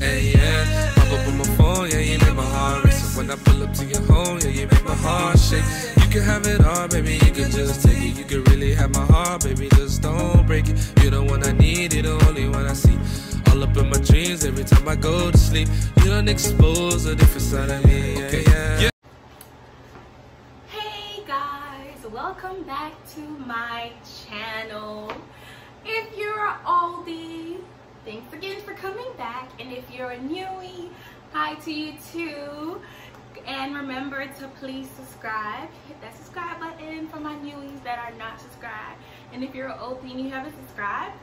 Hey, yeah, pop up on my phone, yeah, you make my heart race. So when I pull up to your home, yeah, you make my heart shake. You can have it all, baby, you can just take it. You can really have my heart, baby, just don't break it. You're the one I need, you're the only one I see. All up in my dreams every time I go to sleep. You don't expose a different side of me, yeah, yeah. Hey guys, welcome back to my channel. If you're an oldie, thanks again for coming back, and if you're a newie, hi to you too. And remember to please subscribe, hit that subscribe button for my newies that are not subscribed. And if you're an oldie and you haven't subscribed,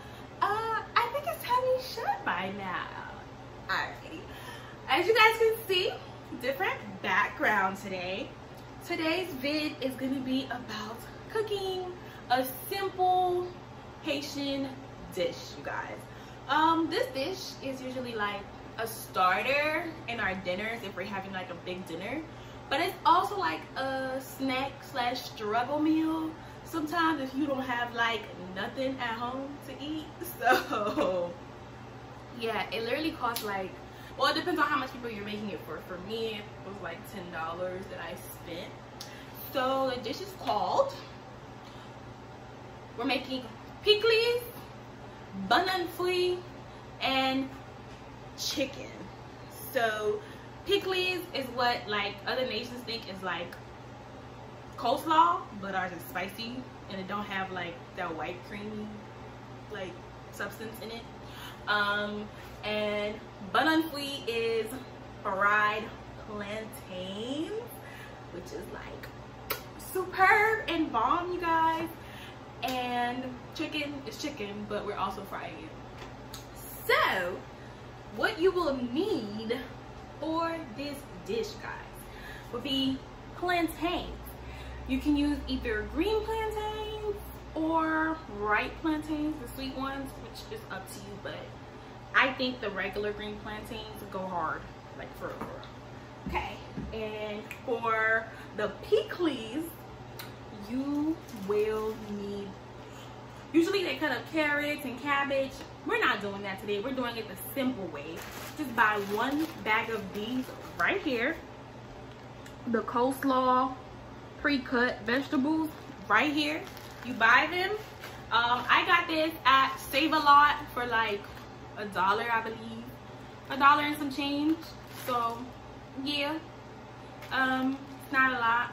I think it's time you should by now. Alright, as you guys can see, different background today. Today's vid is going to be about cooking a simple Haitian dish, you guys. This dish is usually like a starter in our dinners if we're having like a big dinner, but it's also like a snack slash struggle meal sometimes if you don't have like nothing at home to eat. So yeah, it literally costs like, well, it depends on how much people you're making it for. For me, it was like $10 that I spent. So the dish is called, we're making Pikliz, and chicken. So Pikliz is what like other nations think is like coleslaw, but ours is spicy and it don't have like that white creamy like substance in it. And bananfui is fried plantains, which is like superb and bomb, you guys. And chicken is chicken, but we're also frying it. So what you will need for this dish, guys, will be plantains. You can use either green plantains or ripe plantains, the sweet ones, which is up to you, but I think the regular green plantains go hard, like for real. Okay, and for the Pikliz, you will need, usually they cut up carrots and cabbage. We're not doing that today. We're doing it the simple way. Just buy one bag of these right here. The coleslaw pre-cut vegetables right here. You buy them. I got this at Save a Lot for like $1, I believe. $1 and some change. So yeah, it's not a lot.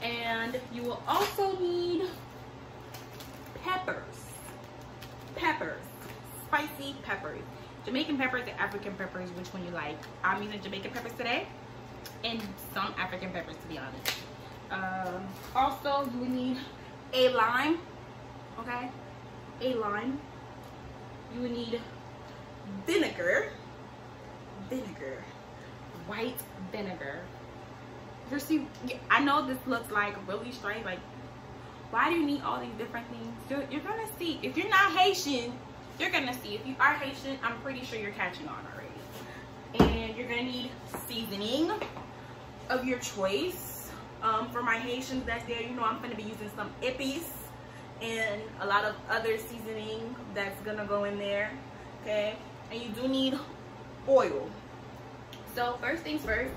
And you will also need peppers, spicy peppers, Jamaican peppers and African peppers, which one you like. I'm using Jamaican peppers today and some African peppers, to be honest. Also, you will need a lime, okay, a lime. You will need vinegar, white vinegar. See, I know this looks like really strange, like why do you need all these different things? You're gonna see. If you're not Haitian, you're gonna see. If you are Haitian, I'm pretty sure you're catching on already. And you're gonna need seasoning of your choice. For my Haitians that's there, you know I'm gonna be using some ippies and a lot of other seasoning that's gonna go in there, okay? And you do need oil. So first things first,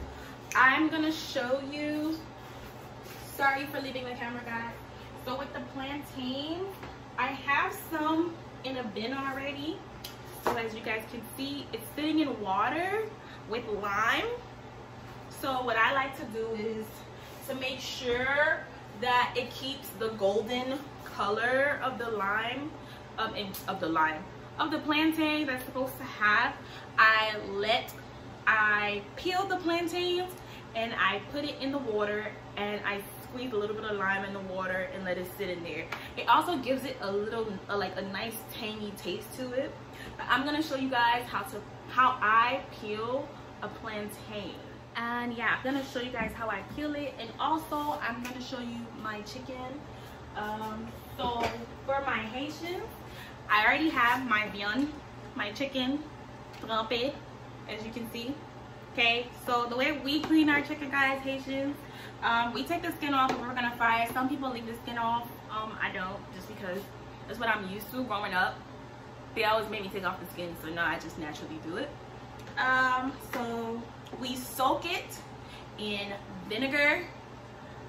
I'm gonna show you, sorry for leaving the camera, guys. So with the plantains, I have some in a bin already. So as you guys can see, it's sitting in water with lime. So what I like to do is to make sure that it keeps the golden color of the lime, of the plantain that's supposed to have. I peel the plantains and I put it in the water and I squeeze a little bit of lime in the water and let it sit in there. It also gives it a little like a nice tangy taste to it. But I'm gonna show you guys how I peel a plantain. And yeah, I'm gonna show you guys how I peel it, and also I'm gonna show you my chicken. So for my Haitian, I already have my viande, my chicken trempé, as you can see. Okay, so the way we clean our chicken, guys, Haitians, we take the skin off and we're gonna fry it. Some people leave the skin off. I don't, just because that's what I'm used to growing up. They always made me take off the skin, so now I just naturally do it. So we soak it in vinegar,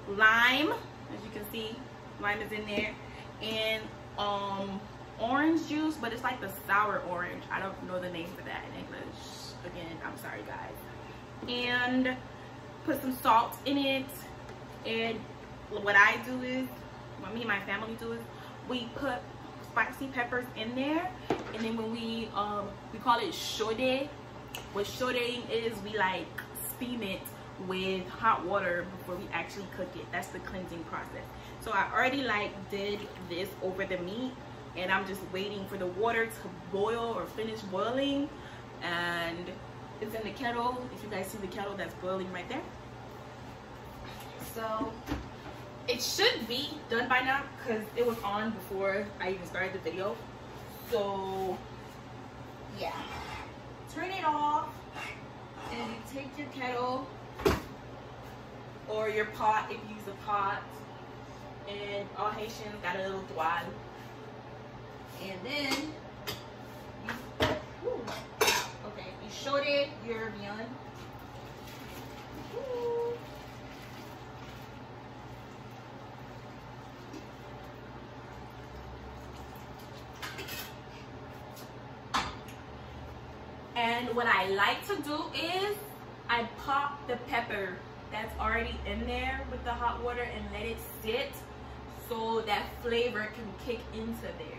lime, as you can see, lime is in there, and orange juice, but it's like the sour orange. I don't know the name for that in English. Again, I'm sorry guys. And put some salt in it. And what I do is, what me and my family do is, we put spicy peppers in there, and then when we call it shode. What shodeing is, we like steam it with hot water before we actually cook it. That's the cleansing process. So I already like did this over the meat, and I'm just waiting for the water to boil or finish boiling, and it's in the kettle. If you guys see the kettle, that's boiling right there. So it should be done by now because it was on before I even started the video. So yeah, turn it off, and you take your kettle or your pot if you use a pot, and all Haitians got a little toile, and then you showed it your viand. And what I like to do is I pop the pepper that's already in there with the hot water and let it sit so that flavor can kick into there.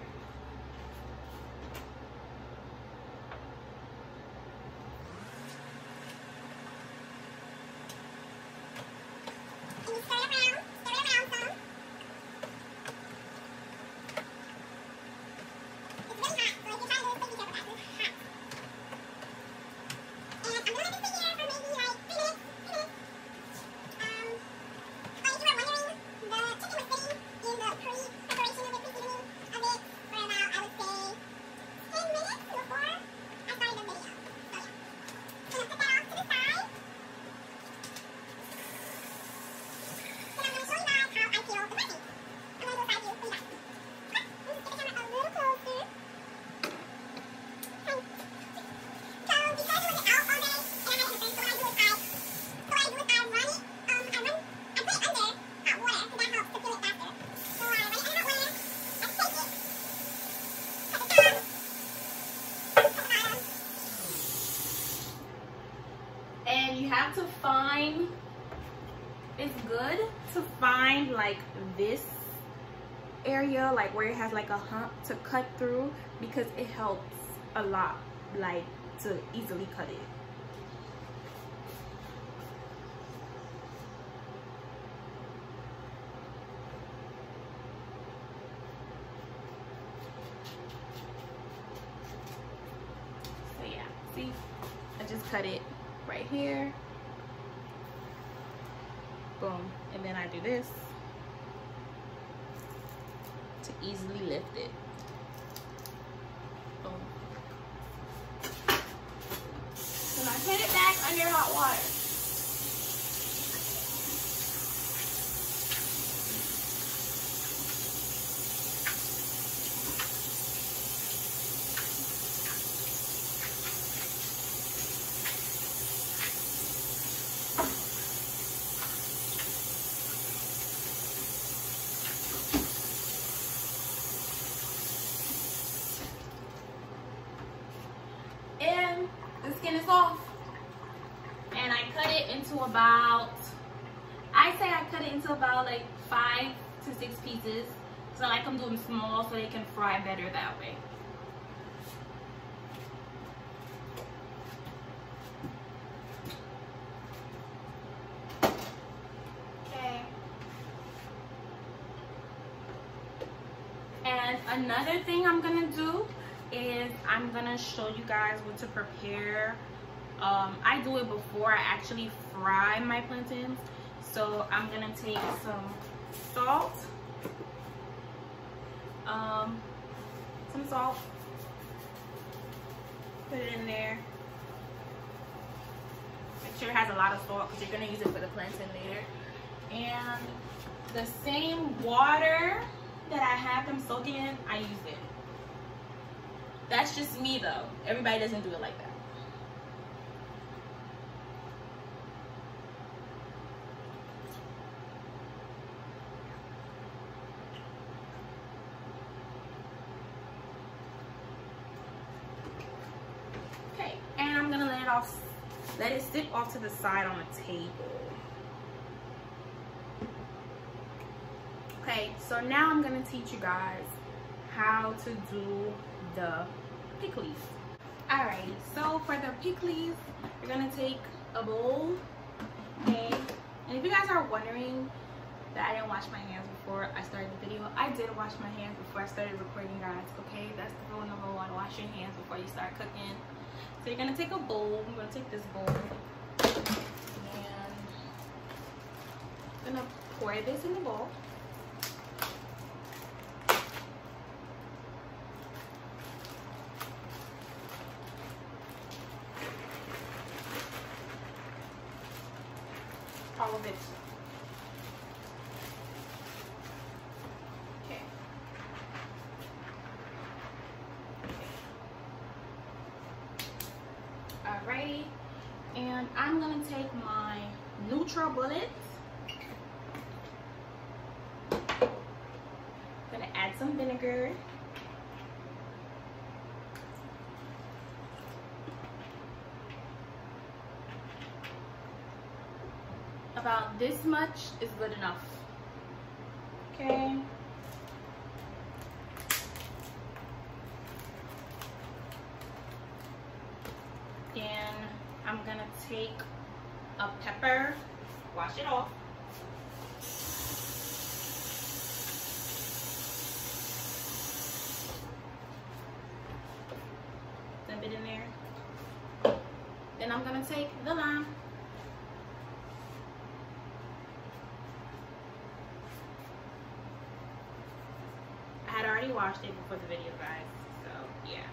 You have to find, it's good to find like this area, like where it has like a hump to cut through, because it helps a lot, like to easily cut it. So yeah, see, I just cut it right here, boom, and then I do this to easily lift it, boom. Then I put it back under hot water. Is off, and I cut it into about, I say I cut it into about like 5 to 6 pieces. So I like them doing small so they can fry better that way. Okay. And another thing I'm gonna do is I'm gonna show you guys what to prepare. I do it before I actually fry my plantains. So I'm gonna take some salt, put it in there. Make sure it has a lot of salt because you're gonna use it for the plantain later. And the same water that I have them soaking in, I use it. That's just me though. Everybody doesn't do it like that. it off, let it sit off to the side on the table. Okay, so now I'm gonna teach you guys how to do the pickles. Alright, so for the pickles, you're gonna take a bowl, okay? And if you guys are wondering that I didn't wash my hands before I started the video, I did wash my hands before I started recording, guys, okay? That's the rule number one, wash your hands before you start cooking. So you're gonna take a bowl, I'm gonna take this bowl, and I'm gonna pour this in the bowl. All of it. Okay. Alrighty, and I'm gonna take my NutriBullet. Gonna add some vinegar. About this much is good enough. Okay. Then I'm gonna take a pepper, wash it off. Dump it in there. Then I'm gonna take the lime. I had already washed it before the video, guys, so yeah.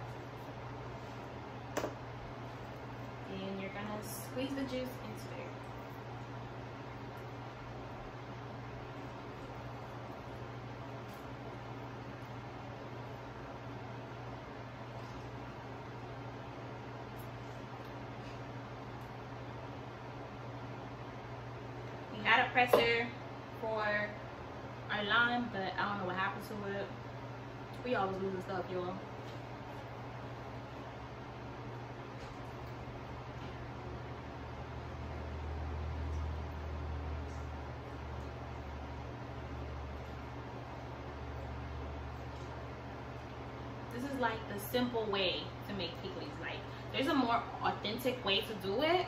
And you're gonna squeeze the juice into there. We had a presser for our lime, but I don't know what happened to it. We always losing stuff, y'all. This is like the simple way to make pickles. Like, there's a more authentic way to do it,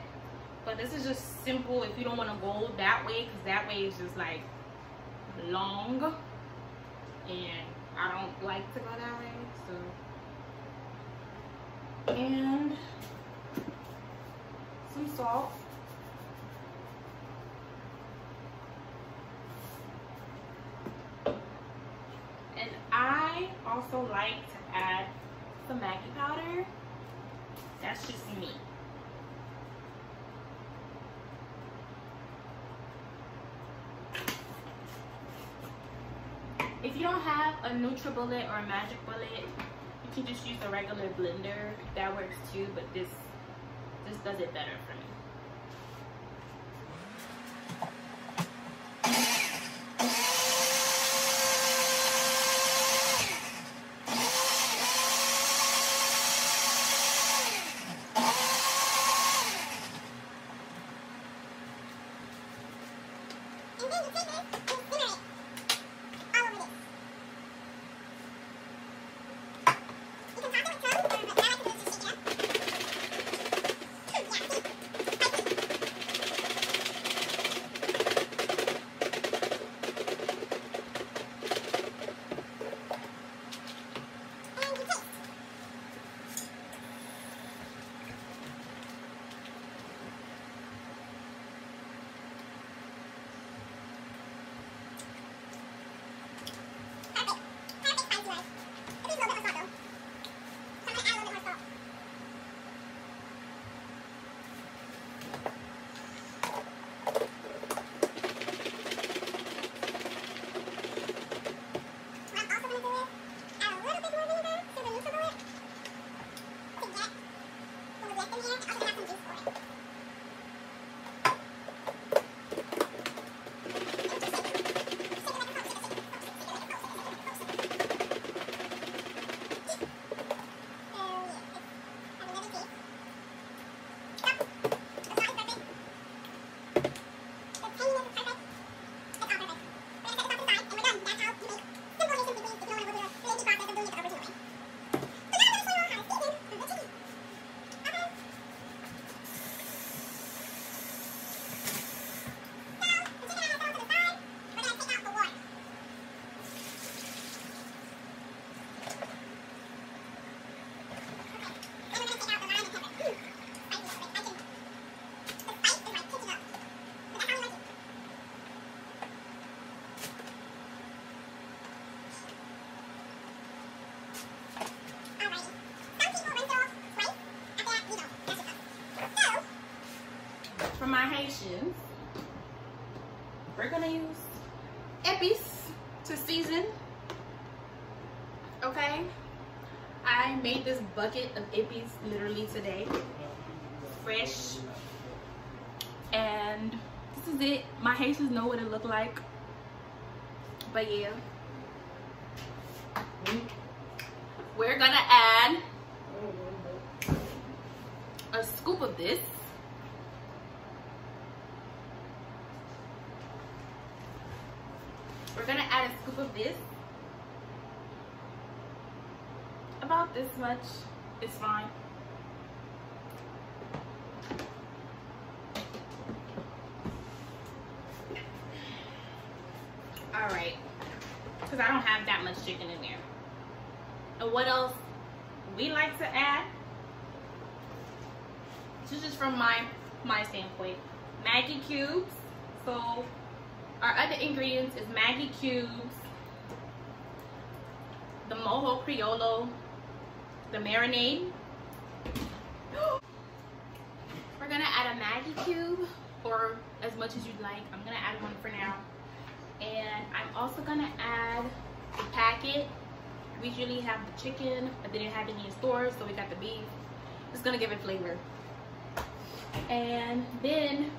but this is just simple if you don't want to go that way, because that way is just like long, and I don't like to go that way. So, and some salt. And I also like to add some Maggi powder. That's just me. If you don't have a NutriBullet or a Magic Bullet, you can just use a regular blender. That works too, but this does it better for me. for my Haitians, we're gonna use epis to season. Okay, I made this bucket of epis literally today, fresh, and this is it. My Haitians know what it looked like, but yeah, we're gonna add a scoop of this. We're gonna add a scoop of this. About this much is fine. All right, because I don't have that much chicken in there. And what else we like to add? This is just from my standpoint. Maggi cubes. So our other ingredients is Maggi cubes, the mojo criollo, the marinade. We're gonna add a Maggi cube, or as much as you'd like. I'm gonna add one for now. And I'm also gonna add the packet. We usually have the chicken, but they didn't have any in stores, so we got the beef. It's gonna give it flavor. And then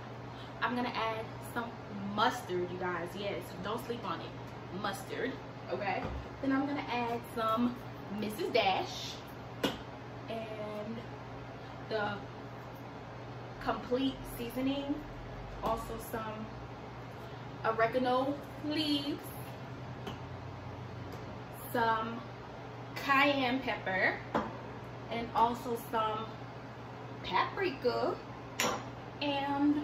I'm gonna add some mustard, you guys. Yes, don't sleep on it. Mustard, okay? Then I'm gonna add some Mrs. Dash and the complete seasoning. Also some oregano leaves, some cayenne pepper, and also some paprika and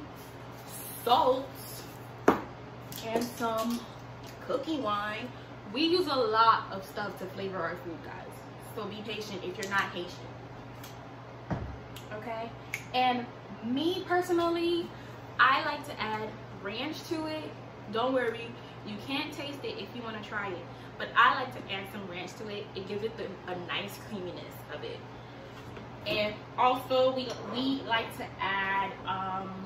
salt and some cooking wine. We use a lot of stuff to flavor our food, guys, so be patient if you're not Haitian, okay? And me personally, I like to add ranch to it. Don't worry, you can't taste it if you want to try it, but I like to add some ranch to it. It gives it a nice creaminess of it. And also we like to add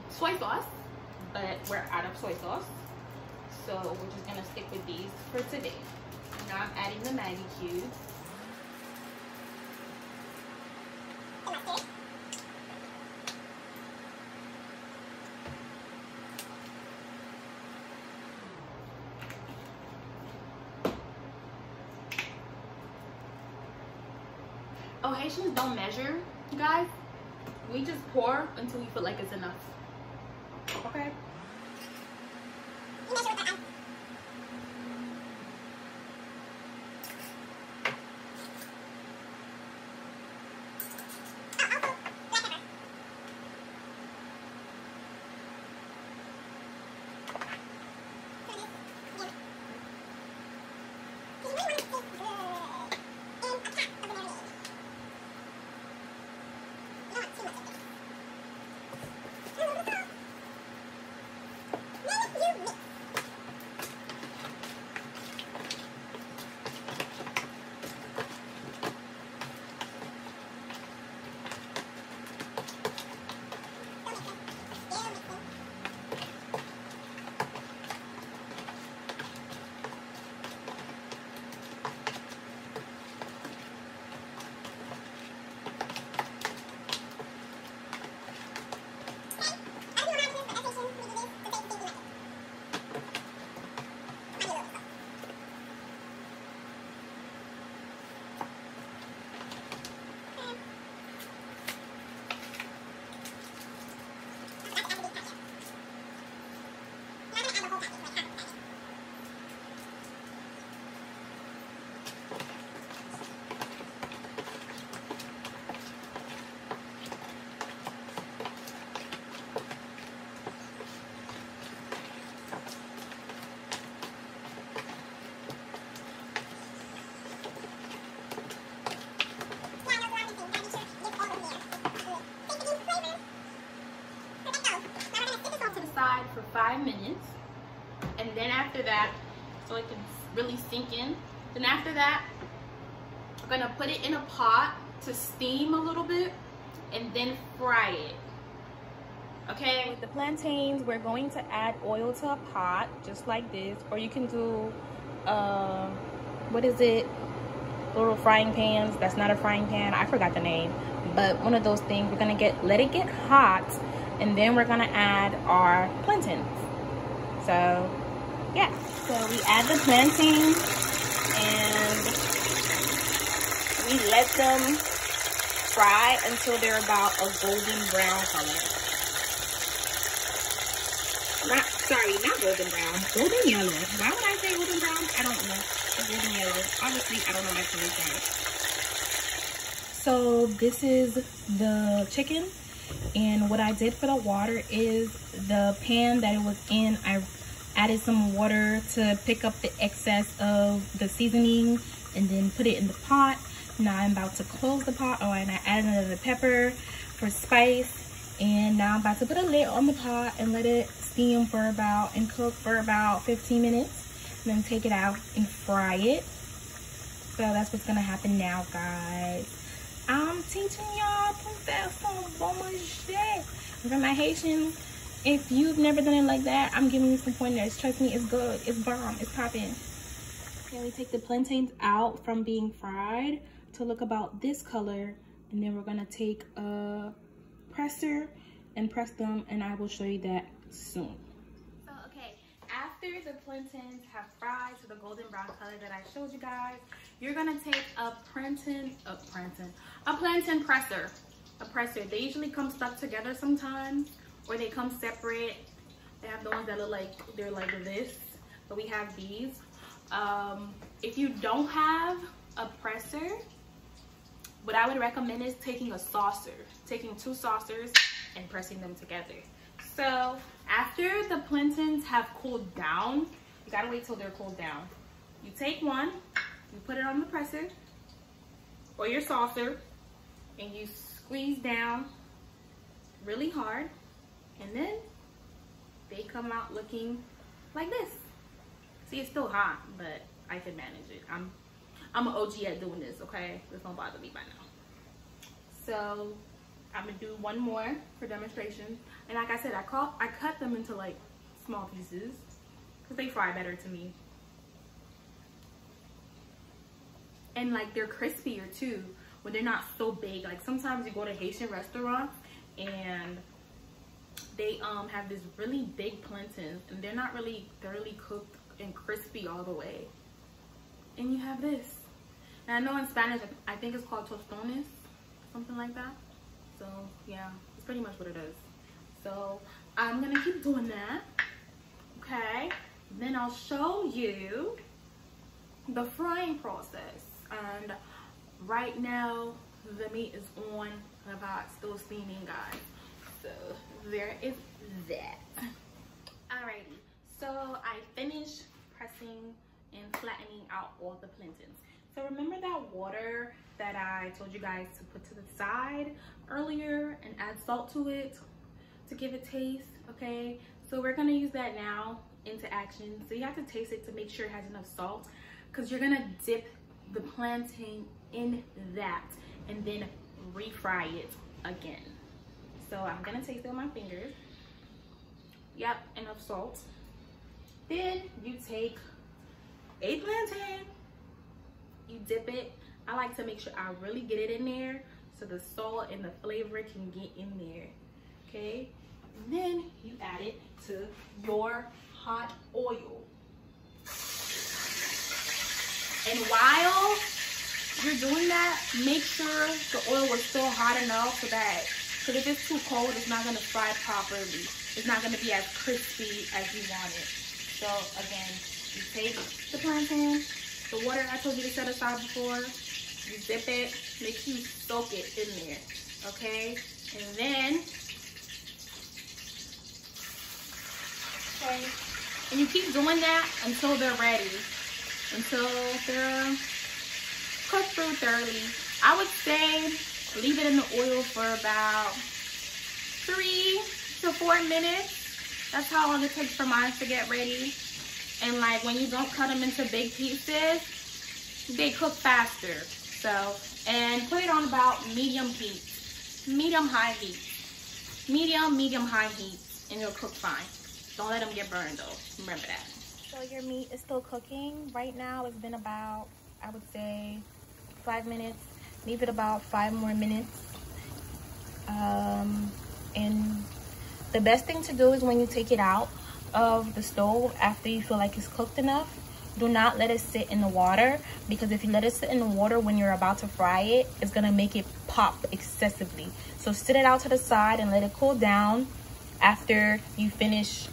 soy sauce, but we're out of soy sauce, so we're just gonna stick with these for today. Now I'm adding the Maggi cubes. Oh, Haitians don't measure, you guys. We just pour until we feel like it's enough. Okay? For 5 minutes, and then after that, so it can really sink in, then after that I'm gonna put it in a pot to steam a little bit and then fry it. Okay, with the plantains, we're going to add oil to a pot, just like this. Or you can do, what is it? Little frying pans. That's not a frying pan. I forgot the name. But one of those things. We're going to let it get hot. And then we're going to add our plantains. So, yeah. So we add the plantains. And we let them fry until they're about a golden brown color. Not golden brown, golden yellow. Why would I say golden brown? I don't know. Golden yellow. Obviously, I don't know my color guys. So this is the chicken, and what I did for the water is the pan that it was in, I added some water to pick up the excess of the seasoning and then put it in the pot. Now I'm about to close the pot. Oh, and I added another pepper for spice. And now I'm about to put a lid on the pot and let it steam for about and cook for about 15 minutes. And then take it out and fry it. So that's what's gonna happen now, guys. I'm teaching y'all from my Haitian. If you've never done it like that, I'm giving you some pointers. Trust me, it's good. It's bomb. It's popping. Okay, we take the plantains out from being fried to look about this color, and then we're gonna take a presser and press them, and I will show you that soon. So okay, after the plantains have fried to the golden brown color that I showed you guys, you're gonna take a plantain presser. They usually come stuck together sometimes, or they come separate. They have the ones that look like they're like this, but we have these. If you don't have a presser, what I would recommend is taking a saucer, taking 2 saucers and pressing them together. So after the plantains have cooled down, you gotta wait till they're cooled down. You take one, you put it on the presser or your saucer, and you squeeze down really hard, and then they come out looking like this. See, it's still hot, but I can manage it. I'm an OG at doing this, okay? This don't bother me by now. So I'm gonna do one more for demonstration. And like I said, I cut them into like small pieces because they fry better to me. And like they're crispier too when they're not so big. Like sometimes you go to Haitian restaurants and they have this really big plantains and they're not really thoroughly cooked and crispy all the way. And you have this. And I know in Spanish, I think it's called tostones, something like that. So yeah, it's pretty much what it is. So I'm gonna keep doing that, okay? Then I'll show you the frying process. And right now, the meat is on the pot, still steaming, guys. So there is that. Alrighty, so I finished pressing and flattening out all the plantains. So remember that water that I told you guys to put to the side earlier and add salt to it to give it taste, okay? So we're gonna use that now into action. So you have to taste it to make sure it has enough salt, because you're gonna dip the plantain in that and then refry it again. So I'm gonna taste it with my fingers. Yep, enough salt. Then you take a plantain, you dip it. I like to make sure I really get it in there so the salt and the flavor can get in there, okay? And then you add it to your hot oil. And while you're doing that, make sure the oil was still hot enough so that, because if it's too cold, it's not gonna fry properly. It's not gonna be as crispy as you want it. So again, you take the plantain, the water I told you to set aside before, you dip it, make sure you soak it in there, okay? And then, okay, and you keep doing that until they're ready, until they're cooked through thoroughly. I would say leave it in the oil for about 3 to 4 minutes. That's how long it takes for mine to get ready. And like when you don't cut them into big pieces, they cook faster. So, and put it on about medium heat, medium high heat. medium high heat, and it'll cook fine. Don't let them get burned though, remember that. So your meat is still cooking. Right now it's been about, I would say, 5 minutes. Leave it about 5 more minutes. And the best thing to do is when you take it out of the stove after you feel like it's cooked enough, do not let it sit in the water, because if you let it sit in the water when you're about to fry it, it's gonna make it pop excessively. So sit it out to the side and let it cool down. After you finish,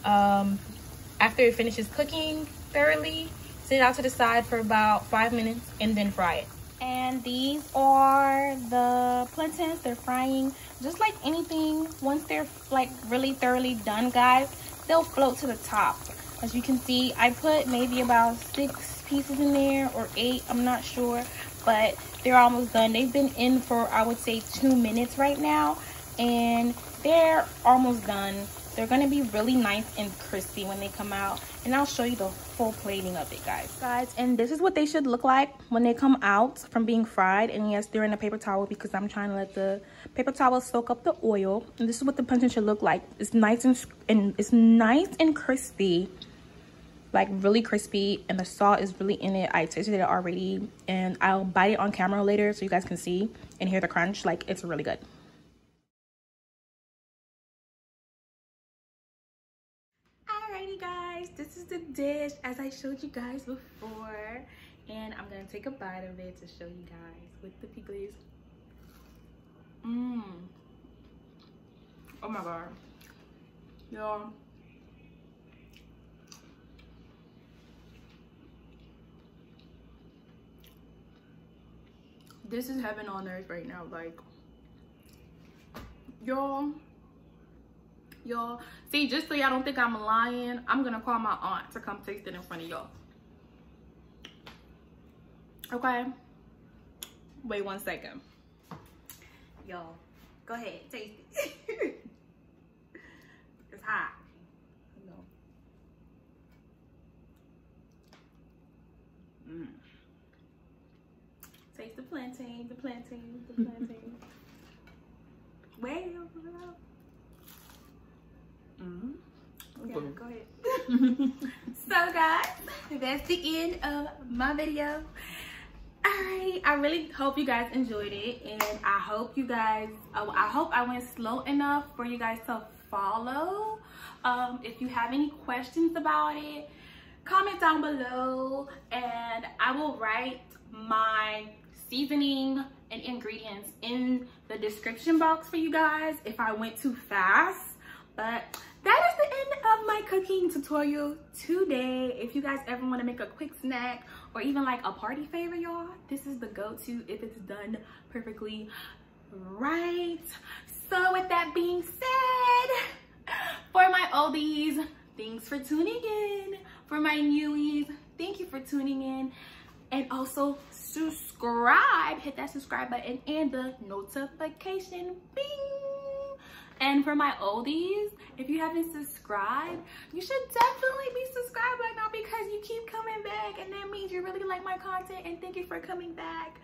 after it finishes cooking thoroughly, sit it out to the side for about 5 minutes and then fry it. And these are the plantains. They're frying just like anything. Once they're like really thoroughly done, guys, they'll float to the top. As you can see, I put maybe about 6 pieces in there or 8, I'm not sure, but they're almost done. They've been in for, I would say, 2 minutes right now, and they're almost done. They're gonna be really nice and crispy when they come out, and I'll show you the full plating of it, guys. And this is what they should look like when they come out from being fried. And yes, they're in a paper towel because I'm trying to let the paper towel soak up the oil. And this is what the plantain should look like. It's nice and crispy, like really crispy, and the salt is really in it. I tasted it already, and I'll bite it on camera later so you guys can see and hear the crunch. Like, it's really good. Alrighty guys, this is the dish as I showed you guys before, and I'm gonna take a bite of it to show you guys with the Pikliz. Oh my god, y'all. This is heaven on earth right now. Like, y'all, see, just so y'all don't think I'm lying, I'm gonna call my aunt to come taste it in front of y'all. Okay, wait 1 second. Y'all, go ahead, taste it. It's hot. Taste the plantain, the plantain, the plantain. Wait, okay, go ahead. So guys, that's the end of my video. Alright, I really hope you guys enjoyed it, and I hope you guys, I hope I went slow enough for you guys to follow. If you have any questions about it, comment down below, and I will write my seasoning and ingredients in the description box for you guys if I went too fast. But that is the end of my cooking tutorial today. If you guys ever want to make a quick snack or even like a party favor, y'all, this is the go-to if it's done perfectly right. So with that being said, for my oldies, thanks for tuning in. For my newies, thank you for tuning in. And also subscribe, hit that subscribe button and the notification bing. And for my oldies, if you haven't subscribed, you should definitely be subscribed right now because you keep coming back, and that means you really like my content, and thank you for coming back.